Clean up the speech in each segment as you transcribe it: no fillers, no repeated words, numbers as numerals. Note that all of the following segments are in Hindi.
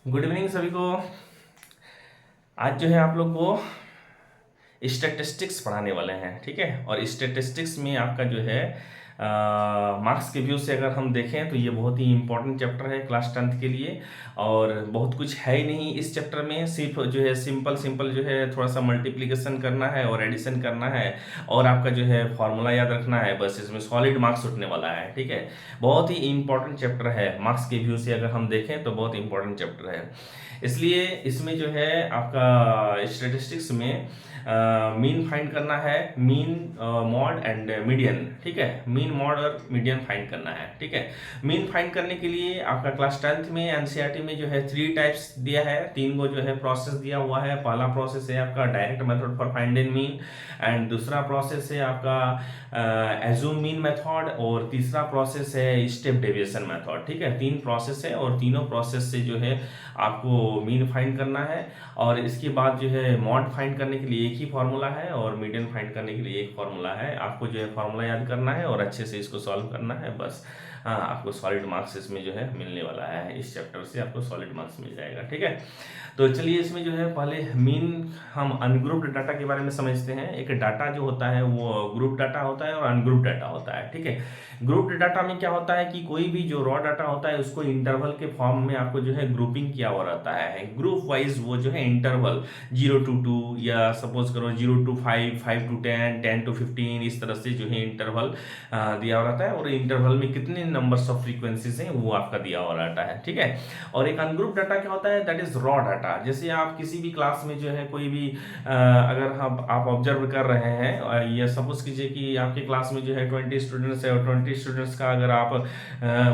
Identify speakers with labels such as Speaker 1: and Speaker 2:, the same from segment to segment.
Speaker 1: गुड इवनिंग सभी को। आज जो है आप लोग को स्टैटिस्टिक्स पढ़ाने वाले हैं, ठीक है। और स्टैटिस्टिक्स में आपका जो है मार्क्स के व्यू से अगर हम देखें तो ये बहुत ही इंपॉर्टेंट चैप्टर है क्लास 10th के लिए। और बहुत कुछ है ही नहीं इस चैप्टर में, सिर्फ जो है सिंपल सिंपल जो है थोड़ा सा मल्टीप्लिकेशन करना है और एडिशन करना है और आपका जो है फॉर्मूला याद रखना है, बस इसमें सॉलिड मार्क्स उठने वाला है, ठीक है। बहुत ही इंपॉर्टेंट चैप्टर है मार्क्स के व्यू से अगर हम देखें तो बहुत इंपॉर्टेंट चैप्टर है। इसलिए इसमें जो है आपका स्टेटिस्टिक्स में मीन फाइंड करना है, मीन मॉड एंड मीडियन, ठीक है। मीन मॉड और मीडियन फाइंड करना है, ठीक है। मीन फाइंड करने के लिए आपका क्लास 10th में एनसीईआरटी में जो है 3 टाइप्स दिया है, 3 को जो है प्रोसेस दिया हुआ है। पहला प्रोसेस है आपका direct method for finding mean, and दूसरा प्रोसेस है आपका एज्यूम मीन मेथड, और तीसरा प्रोसेस है स्टेप डेविएशन मेथड, ठीक है। 3 प्रोसेस है और तीनों प्रोसेस से जो है आपको मीन फाइंड करना है। और इसके बाद जो है मॉड फाइंड करने के लिए एक ही फार्मूला है और मीडियन फाइंड करने के लिए एक फार्मूला है। आपको जो है फार्मूला याद करना है और अच्छे से इसको सॉल्व करना है, बस। हाँ, आपको सॉलिड मार्क्स इसमें जो है मिलने वाला है, इस चैप्टर से आपको सॉलिड मार्क्स मिल जाएगा, ठीक है। तो चलिए इसमें जो है पहले मीन हम अनग्रुप्ड डाटा के बारे में समझते हैं। एक डाटा जो होता है वो ग्रुप डाटा होता है और अनग्रुप डाटा होता है, ठीक है। ग्रुप्ड डाटा में क्या होता है कि कोई भी जो रॉ डाटा होता है उसको इंटरवल के फॉर्म में आपको जो है ग्रुपिंग किया हुआ रहता है, ग्रुप वाइज वो जो है इंटरवल 0 to 2 या सपोज करो 0 to 5, 5 to 10, 10 to 15, इस तरह से जो है इंटरवल दिया हुआ रहता है। और इंटरवल में कितने नंबर्स ऑफ फ्रीक्वेंसीज हैं वो आपका दिया हुआ रहता है, ठीक है। और एक अनग्रुप डाटा क्या होता है, दैट इज रॉ डाटा। जैसे आप किसी भी क्लास में जो है कोई भी अगर आप ऑब्जर्व कर रहे हैं, या सपोज कीजिए कि आपके क्लास में जो है 20 स्टूडेंट्स है और 20 स्टूडेंट्स का अगर आप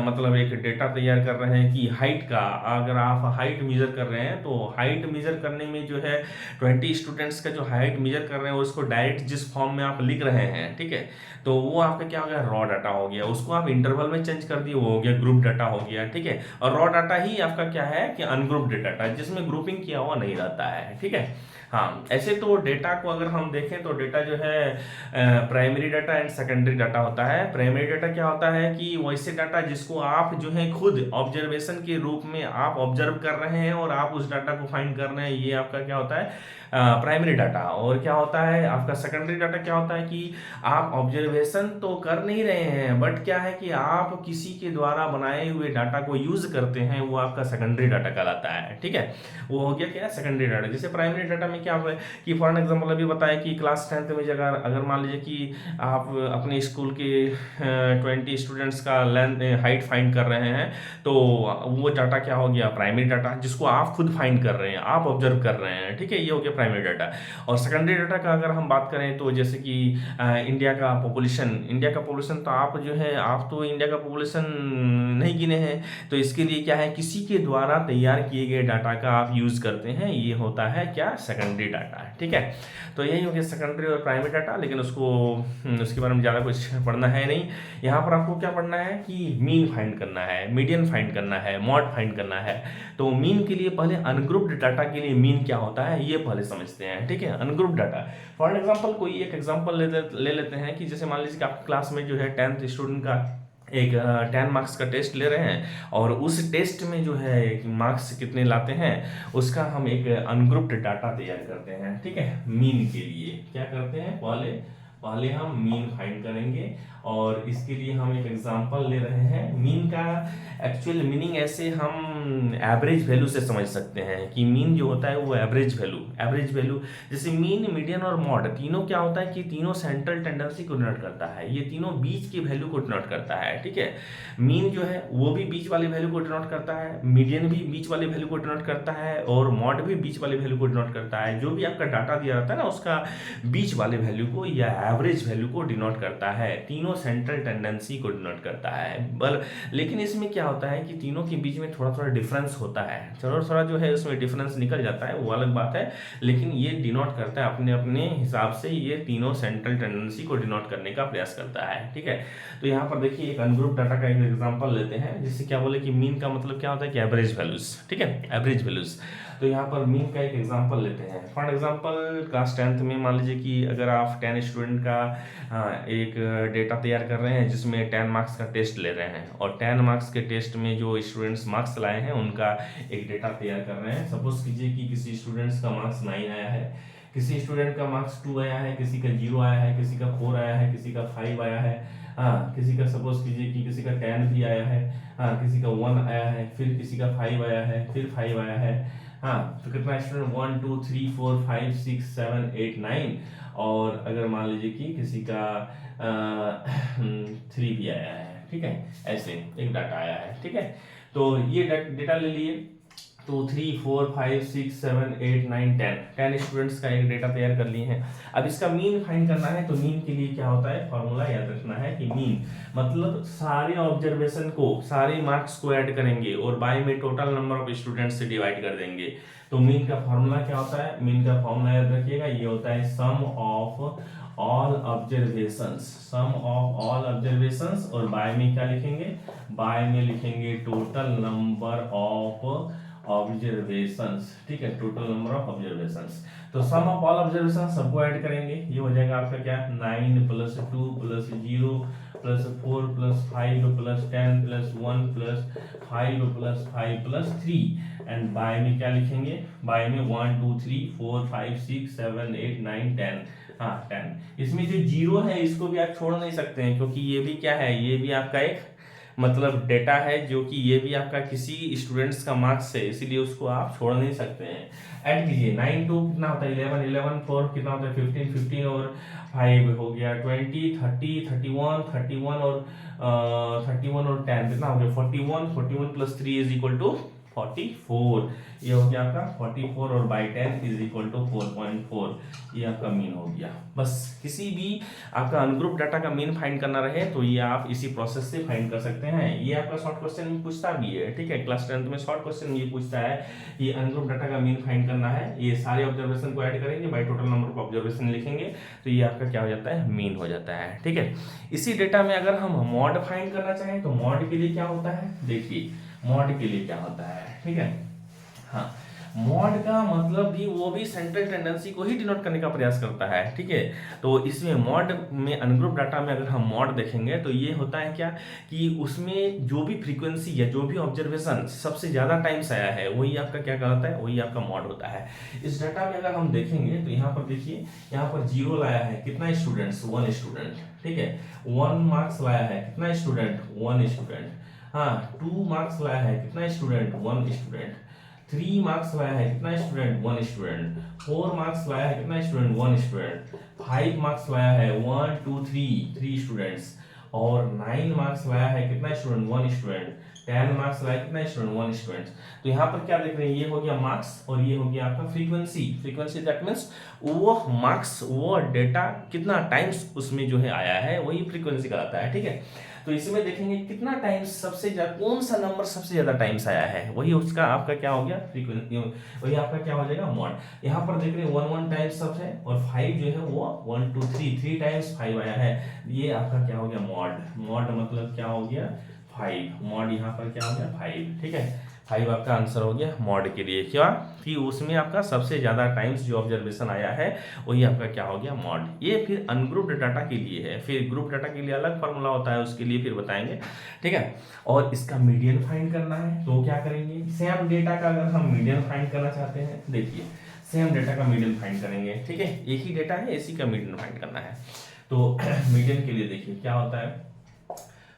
Speaker 1: मतलब एक डेटा तैयार कर रहे हैं कि हाइट का, अगर आप हाइट मेजर कर रहे हैं तो हाइट मेजर करने में जो है 20 स्टूडेंट्स का जो हाइट मेजर कर रहे हैं उसको डायरेक्ट जिस फॉर्म में आप लिख रहे हैं, ठीक है, तो वो आपका क्या हो गया, रॉ डाटा हो गया। उसको आप इंटरवल में चेंज कर दिए, वो हो गया ग्रुप डाटा हो गया, ठीक है। और रॉ डाटा ही आपका क्या है कि अनग्रुप्ड डाटा, जिसमें ग्रुपिंग किया हुआ नहीं रहता है, ठीक है। हाँ, ऐसे तो डेटा को अगर हम देखें तो डेटा जो है primary data and secondary data होता है। प्राइमरी डाटा क्या होता है कि वैसे डाटा जिसको आप जो है खुद ऑब्जर्वेशन के रूप में आप ऑब्जर्व कर रहे हैं और आप उस डाटा को फाइंड कर रहे हैं, ये आपका क्या होता है, प्राइमरी डाटा। और क्या होता है आपका सेकेंडरी डाटा, क्या होता है कि आप ऑब्जर्वेशन तो कर नहीं रहे हैं बट क्या है कि आप किसी के द्वारा बनाए हुए डाटा को यूज करते हैं, वो आपका सेकेंडरी डाटा कहलाता है, ठीक है। वो हो गया क्या, सेकेंडरी डाटा। जैसे प्राइमरी डाटा में क्या होता है कि फॉर एग्जाम्पल अभी बताया कि क्लास 10th में अगर अगर मान लीजिए कि आप अपने स्कूल के 20 स्टूडेंट्स का लेंथ हाइट फाइंड कर रहे हैं, तो वो डाटा क्या हो गया, प्राइमरी डाटा, जिसको आप खुद फाइंड कर रहे हैं, आप ऑब्जर्व कर रहे हैं, ठीक है, ये हो गया प्राइमरी डाटा। और सेकेंडरी डाटा का अगर हम बात करें तो जैसे कि इंडिया का पॉपुलेशन तो आप जो है आप तो इंडिया का पॉपुलेशन नहीं गिने हैं, तो इसके लिए क्या है, किसी के द्वारा तैयार किए गए डाटा का आप यूज करते हैं, ये होता है क्या, सेकेंडरी डाटा, ठीक है। तो यही हो गया सेकेंडरी और प्राइमरी डाटा। लेकिन उसके बारे में ज़्यादा कुछ पढ़ना है नहीं। यहाँ पर आपको क्या पढ़ना है कि मीन फाइंड करना है, मीडियन फाइंड करना है, मॉड फाइंड करना है। तो मीन के लिए पहले अनग्रुप्ड डाटा के लिए मीन क्या होता है ये पहले समझते हैं, ठीक है। अनग्रुप्ड डाटा, फॉर एग्जाम्पल कोई एक एग्जाम्पल ले लेते हैं कि जैसे मान लीजिए कि आपकी क्लास में जो है 10th स्टूडेंट का एक 10 मार्क्स का टेस्ट ले रहे हैं और उस टेस्ट में जो है मार्क्स कितने लाते हैं उसका हम एक अनग्रुप्ड डाटा तैयार करते हैं, ठीक है। मीन के लिए क्या करते हैं, पहले हम मीन फाइंड करेंगे और इसके लिए हम एक एग्जांपल ले रहे हैं। मीन का एक्चुअल मीनिंग ऐसे हम एवरेज वैल्यू से समझ सकते हैं कि मीन जो होता है वो एवरेज वैल्यू जैसे मीन, मीडियन और मॉड तीनों क्या होता है कि तीनों सेंट्रल टेंडेंसी को डिनोट करता है, ये तीनों बीच की वैल्यू को डिनोट करता है, ठीक है। मीन जो है वो भी बीच वाली वैल्यू को डिनोट करता है, मीडियन भी बीच वाली वैल्यू को डिनोट करता है और मॉड भी बीच वाली वैल्यू को डिनोट करता है। जो भी आपका डाटा दिया रहता है ना उसका बीच वाले वैल्यू को या एवरेज वैल्यू को डिनोट करता है, तीनों सेंट्रल टेंडेंसी को डिनोट करता है। बल लेकिन इसमें क्या होता है कि तीनों के बीच में थोड़ा थोड़ा डिफरेंस होता है, थोड़ा जो है उसमें डिफरेंस निकल जाता है, वो अलग बात है, लेकिन ये डिनोट करता है अपने अपने हिसाब से, ये तीनों सेंट्रल टेंडेंसी को डिनोट करने का प्रयास करता है, ठीक है। तो यहाँ पर देखिए एक अनग्रुप डाटा का एक एग्जाम्पल लेते हैं, जिससे क्या बोले कि मीन का मतलब क्या होता है कि एवरेज वैल्यूज, ठीक है, एवरेज वैल्यूज। तो यहाँ पर मीन का एक एग्जांपल लेते हैं। फॉर एग्जांपल क्लास 10th में मान लीजिए कि अगर आप 10 स्टूडेंट स्टूडेंट का एक डेटा तैयार कर रहे हैं जिसमें 10 मार्क्स का टेस्ट ले रहे हैं, और 10 मार्क्स के टेस्ट में जो स्टूडेंट्स मार्क्स लाए हैं उनका एक डेटा तैयार कर रहे हैं। सपोज कीजिए कि किसी स्टूडेंट्स का मार्क्स 9 आया है, किसी स्टूडेंट का मार्क्स 2 आया है, किसी का 0 आया है, किसी का 4 आया है, किसी का 5 आया है, हाँ किसी का सपोज कीजिए कि किसी का 10 भी आया है, हाँ किसी का 1 आया है, फिर किसी का 5 आया है, फिर 5 आया है, हाँ तो कितना स्टूडेंट 1 2 3 4 5 6 7 8 9, और अगर मान लीजिए कि किसी का 3 भी आया है, ठीक है, ऐसे एक डाटा आया है, ठीक है। तो ये डेटा ले लिए, तो 3 4 5 6 7 8 9 10 स्टूडेंट्स का एक डेटा तैयार कर लिए हैं। अब इसका मीन फाइंड करना है, तो मीन के लिए क्या होता है, फॉर्मूला याद रखना है कि मीन मतलब सारे ऑब्जर्वेशन को, सारे मार्क्स को ऐड करेंगे और बाय में टोटल नंबर ऑफ स्टूडेंट्स से डिवाइड कर देंगे। तो मीन का फॉर्मूला क्या होता है, मीन का फॉर्मूला याद रखिएगा, ये होता है sum of all observations, sum of all observations, और बाय में क्या लिखेंगे, बाय में लिखेंगे टोटल नंबर ऑफ ऑब्जर्वेशंस, ठीक है, टोटल नंबर ऑफ ऑब्जर्वेशंस। तो सम ऑफ ऑल ऑब्जर्वेशंस सबको ऐड करेंगे, ये हो जाएगा आपका क्या 9 + 2 + 0 + 4 + 5 + 10 + 1 + 5 + 5 + 3, एंड बाय में क्या लिखेंगे, बाय में 1 2 3 4 5 6 7 8 9 10, हाँ 10। इसमें जो 0 है इसको भी आप छोड़ नहीं सकते हैं, क्योंकि ये भी क्या है, ये भी आपका एक मतलब डेटा है, जो कि ये भी आपका किसी स्टूडेंट्स का मार्क्स है, इसीलिए उसको आप छोड़ नहीं सकते हैं। ऐड कीजिए, 9 2 कितना होता है 11, 11 4 कितना होता है 15, 15 और 5 हो गया 20, 30 31 31 और 31 और 10 कितना हो गया 41, 41 + 3 = 44, ये हो गया आपका 44, और बाई 10 = 4.4, ये आपका मीन हो गया। बस किसी भी आपका अनग्रुप डाटा का मीन फाइंड करना रहे तो ये आप इसी प्रोसेस से फाइंड कर सकते हैं। ये आपका शॉर्ट क्वेश्चन में पूछता भी है, ठीक है, क्लास 10th में शॉर्ट क्वेश्चन ये पूछता है, ये अनग्रुप डाटा का मीन फाइंड करना है, ये सारे ऑब्जर्वेशन को ऐड करेंगे, by total number of observation लिखेंगे, तो ये आपका क्या हो जाता है, मीन हो जाता है, ठीक है। इसी डेटा में अगर हम मॉड फाइंड करना चाहें तो मॉड के लिए क्या होता है, देखिए मॉड के लिए क्या होता है, ठीक है, हाँ मॉड का मतलब भी वो भी सेंट्रल टेंडेंसी को ही डिनोट करने का प्रयास करता है, ठीक है। तो इसमें मॉड में अनग्रुप डाटा में अगर हम मॉड देखेंगे तो ये होता है क्या कि उसमें जो भी फ्रीक्वेंसी या जो भी ऑब्जर्वेशन सबसे ज्यादा टाइम्स आया है वही आपका क्या कहलाता है, वही आपका मॉड होता है। इस डाटा में अगर हम देखेंगे तो यहाँ पर देखिए, यहाँ पर 0 लाया है कितना स्टूडेंट्स, 1 स्टूडेंट, ठीक है, 1 मार्क्स लाया है कितना स्टूडेंट, 1 स्टूडेंट, हाँ 2 मार्क्स लाया है कितना स्टूडेंट, 1 स्टूडेंट, 3 मार्क्स लाया है कितना स्टूडेंट, 1 स्टूडेंट, 4 मार्क्स लाया है कितना स्टूडेंट, 1 स्टूडेंट, 5 मार्क्स लाया है 1 2 3 स्टूडेंट्स, और 9 मार्क्स लाया है कितना स्टूडेंट, 1 स्टूडेंट, 10 मार्क्स लाया कितना स्टूडेंट, 1 स्टूडेंट। तो यहाँ पर क्या देख रहे हैं, ये हो गया मार्क्स और ये हो गया आपका फ्रीक्वेंसी, फ्रीक्वेंसी दैट मीन्स वो मार्क्स वो डेटा कितना टाइम्स उसमें जो है आया है वही फ्रीक्वेंसी कहलाता है, ठीक है। तो इसमें देखेंगे कितना टाइम्स सबसे ज्यादा, कौन सा नंबर सबसे ज्यादा टाइम्स आया है, वही उसका आपका क्या हो गया फ्रीक्वेंसी, वही आपका क्या हो जाएगा मॉड। यहाँ पर देख रहे हैं 1 1 टाइम्स सब है, और 5 जो है वो 1 2 3 टाइम्स 5 आया है, ये आपका क्या हो गया मॉड। मॉड मतलब क्या हो गया 5, मॉड यहाँ पर क्या हो गया 5, ठीक है, 5 आपका आंसर हो गया मॉड के लिए, क्या कि उसमें आपका सबसे ज्यादा टाइम्स जो ऑब्जर्वेशन आया है वही आपका क्या हो गया मॉड। ये फिर अनग्रुप्ड डाटा के लिए है, फिर ग्रुप डाटा के लिए अलग फॉर्मूला होता है, उसके लिए फिर बताएंगे, ठीक है। और इसका मीडियन फाइंड करना है तो क्या करेंगे, सेम डेटा का अगर हम मीडियन फाइंड करना चाहते हैं, देखिए सेम डेटा का मीडियन फाइंड करेंगे, ठीक है, एक ही डेटा है इसी का मीडियन फाइंड करना है। तो मीडियन के लिए देखिए क्या होता है,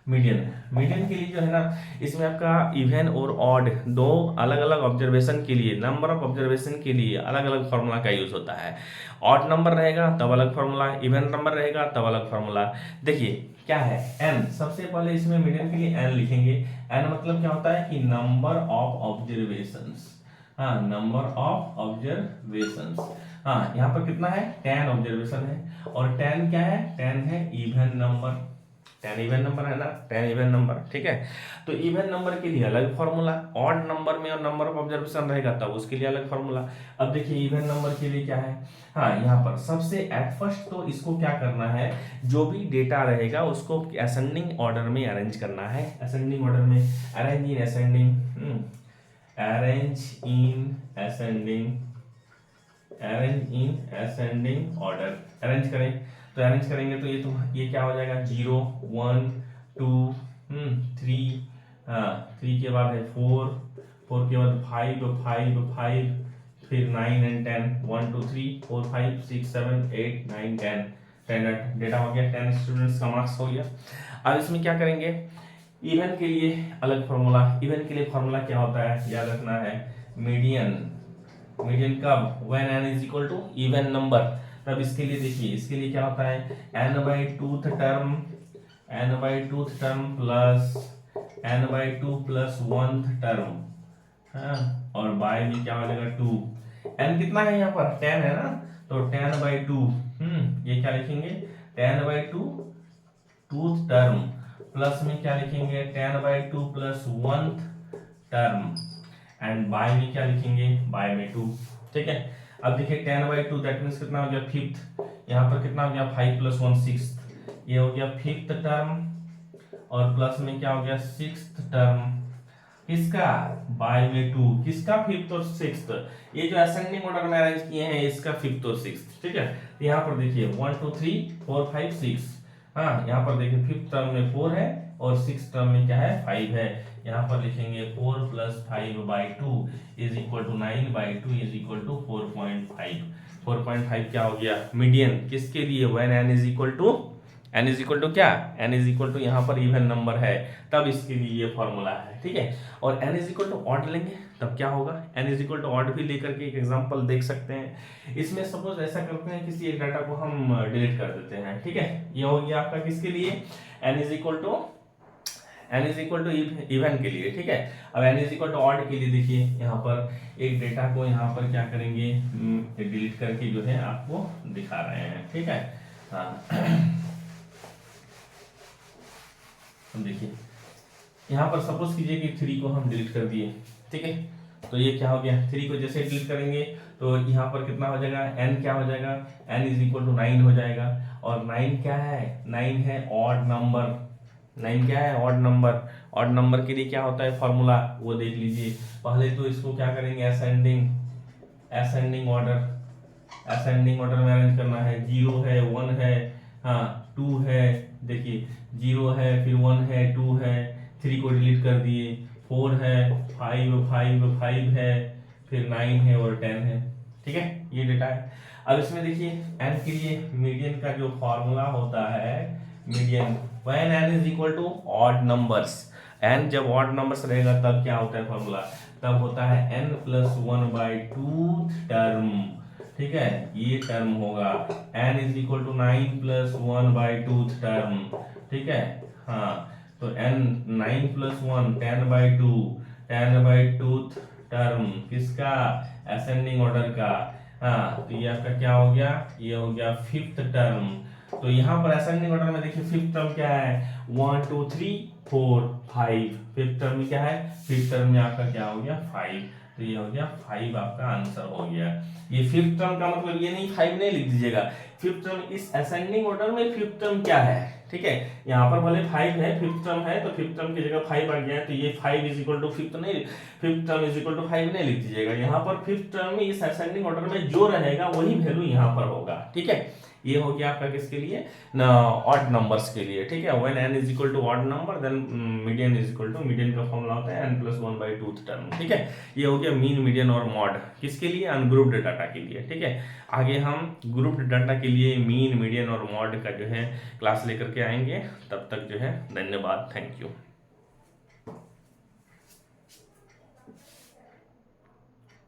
Speaker 1: मीडियन, मीडियन के लिए जो है ना, इसमें आपका इवन और ऑड दो अलग अलग ऑब्जर्वेशन के लिए, नंबर ऑफ ऑब्जर्वेशन के लिए अलग अलग फार्मूला का यूज होता है। ऑड नंबर रहेगा तब अलग फार्मूला, इवन नंबर रहेगा तब अलग फार्मूला। देखिए क्या है n, सबसे पहले इसमें मीडियन के लिए n लिखेंगे, n मतलब क्या होता है कि नंबर ऑफ ऑब्जर्वेशंस, हाँ नंबर ऑफ ऑब्जर्वेशंस, हाँ यहाँ पर कितना है 10 ऑब्जर्वेशन है, और 10 क्या है, 10 है इवन नंबर, 10 इवन नंबर है ना, 10 इवन नंबर, ठीक है। तो इवन नंबर के लिए अलग फॉर्मूला, ऑड नंबर में और नंबर ऑफ ऑब्जर्वेशन रहेगा तब उसके लिए अलग फॉर्मूला। अब देखिए इवन नंबर के लिए क्या है, हाँ यहाँ पर सबसे एट फर्स्ट तो इसको क्या करना है, जो भी डेटा रहेगा उसको असेंडिंग ऑर्डर में अरेंज करना है, असेंडिंग ऑर्डर में, arrange in ascending, arrange in ascending, arrange in ascending order, arrange करें। तो अरेंज करेंगे तो ये क्या हो जाएगा, 0 1 2 3, 3 के बाद है 4, 4 के बाद 5 5 5, फिर 9 एंड 10, 1 2 3 4 5 6 7 8 9 10, 10 डेटा हो गया, 10 स्टूडेंट्स का मार्क्स हो गया। अब इसमें क्या करेंगे, इवन के लिए अलग फॉर्मूला, इवन के लिए फॉर्मूला क्या होता है याद रखना है, मीडियन। मीडियन कब, when n is equal to even number, तब इसके लिए देखिए, इसके लिए क्या होता है, n/2th term, n/2th term plus n/2 plus 1th term, हाँ, और बाय में क्या हो जाएगा 2, n कितना है यहाँ पर 10 है ना, तो 10/2, ये क्या लिखेंगे 10/2 2th टर्म, प्लस में क्या लिखेंगे 10/2 plus 1th term, and bye में क्या लिखेंगे, बाय में 2, ठीक है। अब देखिए 10/2 दैट मीन्स कितना हो गया 5th, यहाँ पर कितना हो गया 5 + 1 6th, ये हो गया 5th टर्म, और प्लस में क्या हो गया 6th टर्म, किसका बाय में 2, किसका 5th और 6th, ये जो असेंडिंग ऑर्डर में अरेंज किए हैं इसका 5th और 6th, ठीक है। तो यहाँ पर देखिए 1 2 3 4 5 6, हाँ यहाँ पर देखिए 5th टर्म में 4 है और 6th टर्म में क्या है 5 है, यहाँ पर लिखेंगे 4 + 5/2 is equal to 9/2 is equal to 4.5, 4.5 क्या हो गया मीडियन, किसके लिए, when n is equal to, n is equal to क्या, n इज इक्वल टू यहाँ पर इवन नंबर है तब इसके लिए ये फॉर्मूला है, ठीक है। और n is equal to odd लेंगे तब क्या होगा, n is equal to odd भी लेकर के एक एग्जांपल देख सकते हैं। इसमें सपोज ऐसा करते हैं किसी एक डाटा को हम डिलीट कर देते हैं, ठीक है, ये हो गया आपका किसके लिए, n is equal to even के लिए, ठीक है। अब n is equal to odd के लिए देखिए यहाँ पर एक डेटा को यहाँ पर क्या करेंगे डिलीट करके जो है आपको दिखा रहे हैं, ठीक है। हाँ देखिए यहाँ पर सपोज कीजिए कि 3 को हम डिलीट कर दिए, ठीक है, तो ये क्या हो गया 3 को जैसे डिलीट करेंगे तो यहाँ पर कितना हो जाएगा, n क्या हो जाएगा, n इज इक्वल टू 9 हो जाएगा, और 9 क्या है, 9 है ऑड नंबर, 9 क्या है ऑड नंबर, ऑड नंबर के लिए क्या होता है फॉर्मूला वो देख लीजिए। पहले तो इसको क्या करेंगे असेंडिंग ऑर्डर में अरेंज करना है, 0 है 1 है, हाँ 2 है, देखिए 0 है फिर 1 है 2 है, 3 को डिलीट कर दिए, 4 है 5 है, फिर 9 है और 10 है, ठीक है, ये डेटा है। अब इसमें देखिए n के लिए मीडियन का जो फॉर्मूला होता है, median when n is equal to odd numbers, n जब ऑड नंबर्स रहेगा तब क्या होता है फॉर्मूला, तब होता है n + 1/2 टर्म, ठीक है, ये टर्म होगा n is equal to 9 + 1/2 term, ठीक है, हाँ तो n 9 + 1 10/2 टर्म किसका, असेंडिंग ऑर्डर का, हाँ तो ये आपका क्या हो गया, ये हो गया 5th टर्म। तो यहाँ पर असेंडिंग ऑर्डर में देखिए 5th टर्म क्या है, 1 2 3 4 5, 5th टर्म में क्या है, 5th टर्म में आपका क्या हो गया 5, तो ये हो गया 5 आपका आंसर हो गया। ये 5th टर्म का मतलब ये नहीं 5 नहीं लिख दीजिएगा, 5th टर्म इस असेंडिंग ऑर्डर में 5th टर्म क्या है, ठीक है, यहाँ पर भले 5 है 5th टर्म है तो 5th टर्म की जगह 5 आ गया है, तो ये 5 इज इक्वल टू 5th नहीं, 5th term is equal to 5 नहीं लिख दीजिएगा, यहाँ पर 5th टर्म में इस असेंडिंग ऑर्डर में जो रहेगा वही वैल्यू यहाँ पर होगा, ठीक है। ये हो गया आपका किसके लिए, ऑड नंबर्स के लिए, ठीक है, when n is equal to odd number then median is equal to, median का फॉर्मूला होता है n + 1/2 टर्म, ठीक है। ये हो गया मीन मीडियन और मॉड किसके लिए, अनग्रुप्ड डाटा के लिए, ठीक है। आगे हम ग्रुप्ड डाटा के लिए मीन मीडियन और मॉड का जो है क्लास लेकर के आएंगे, तब तक जो है धन्यवाद, थैंक यू।